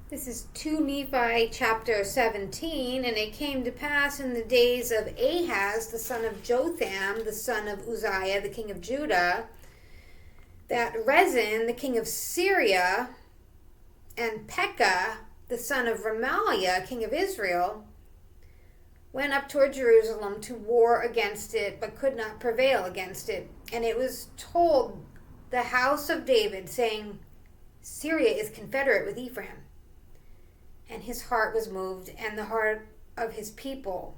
This is 2 Nephi chapter 17. And it came to pass in the days of Ahaz, the son of Jotham, the son of Uzziah, the king of Judah, that Rezin, the king of Syria, and Pekah, the son of Remaliah, king of Israel, went up toward Jerusalem to war against it, but could not prevail against it. And it was told the house of David, saying, Syria is confederate with Ephraim. And his heart was moved, and the heart of his people,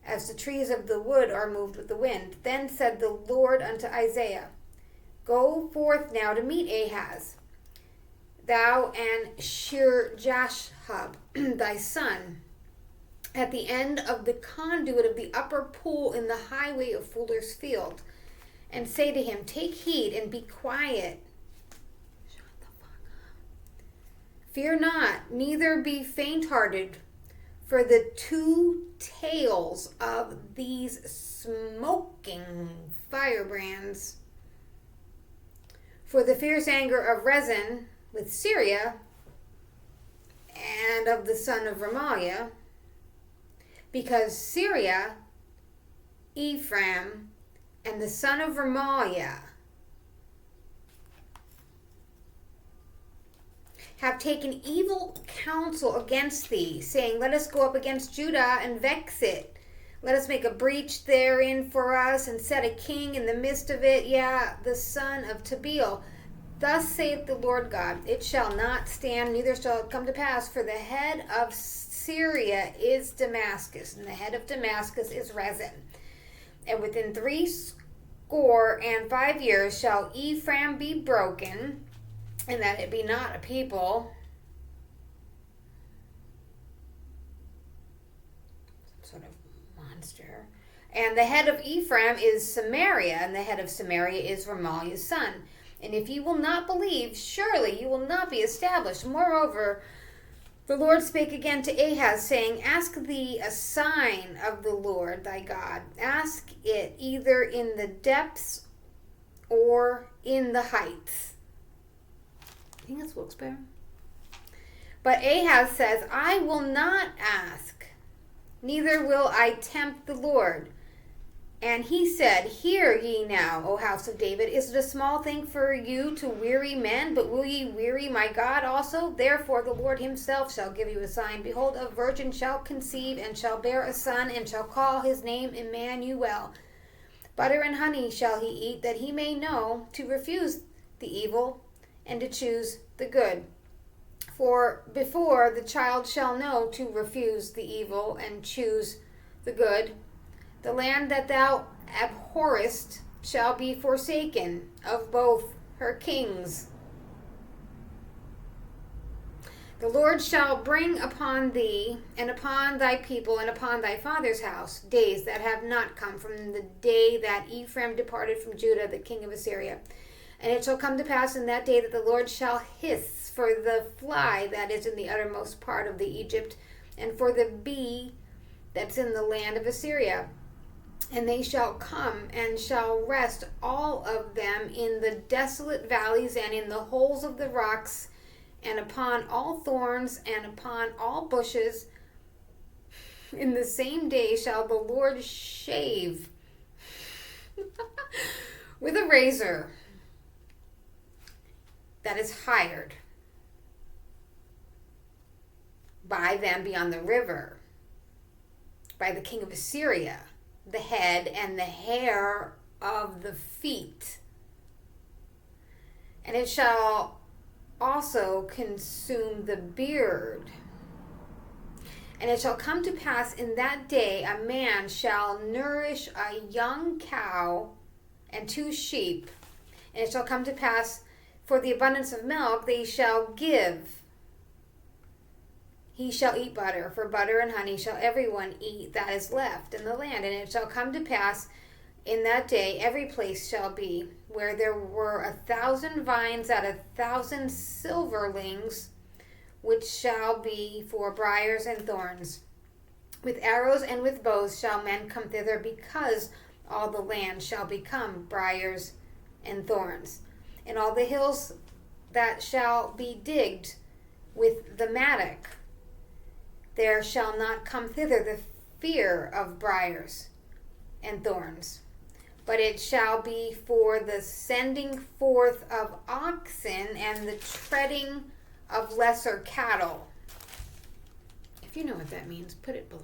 as the trees of the wood are moved with the wind. Then said the Lord unto Isaiah, Go forth now to meet Ahaz, thou and Shir-Jashub thy son, at the end of the conduit of the upper pool in the highway of Fuller's field, and say to him, Take heed and be quiet. Fear not, neither be faint-hearted, for the two tails of these smoking firebrands. For the fierce anger of Rezin with Syria, and of the son of Remaliah, because Syria, Ephraim, and the son of Remaliah have taken evil counsel against thee, saying, Let us go up against Judah and vex it. Let us make a breach therein for us, and set a king in the midst of it, the son of Tabeel. Thus saith the Lord God, It shall not stand, neither shall it come to pass, for the head of Syria is Damascus, and the head of Damascus is Rezin. And within 65 years shall Ephraim be broken, and that it be not a people, some sort of monster. And the head of Ephraim is Samaria, and the head of Samaria is Remaliah's son. And if ye will not believe, surely you will not be established. Moreover, the Lord spake again to Ahaz, saying, Ask thee a sign of the Lord thy God. Ask it either in the depths or in the heights. I think that's Wilkes-Barre. But Ahaz says, I will not ask, neither will I tempt the Lord. And he said, Hear ye now, O house of David, is it a small thing for you to weary men, but will ye weary my God also? Therefore the Lord himself shall give you a sign. Behold, a virgin shall conceive, and shall bear a son, and shall call his name Emmanuel. Butter and honey shall he eat, that he may know to refuse the evil, and to choose the good. For before the child shall know to refuse the evil and choose the good, the land that thou abhorrest shall be forsaken of both her kings. The Lord shall bring upon thee, and upon thy people, and upon thy father's house, days that have not come from the day that Ephraim departed from Judah, the king of Assyria. And it shall come to pass in that day that the Lord shall hiss for the fly that is in the uttermost part of the Egypt, and for the bee that's in the land of Assyria. And they shall come and shall rest all of them in the desolate valleys and in the holes of the rocks, and upon all thorns and upon all bushes. In the same day shall the Lord shave with a razor that is hired by them beyond the river, by the king of Assyria, the head and the hair of the feet. And it shall also consume the beard. And it shall come to pass in that day, a man shall nourish a young cow and 2 sheep. And it shall come to pass, for the abundance of milk they shall give. He shall eat butter, for butter and honey shall everyone eat that is left in the land. And it shall come to pass in that day, every place shall be, where there were 1,000 vines at 1,000 silverlings, which shall be for briars and thorns. With arrows and with bows shall men come thither, because all the land shall become briars and thorns. And all the hills that shall be digged with the mattock. There shall not come thither the fear of briars and thorns, but it shall be for the sending forth of oxen and the treading of lesser cattle. If you know what that means, put it below.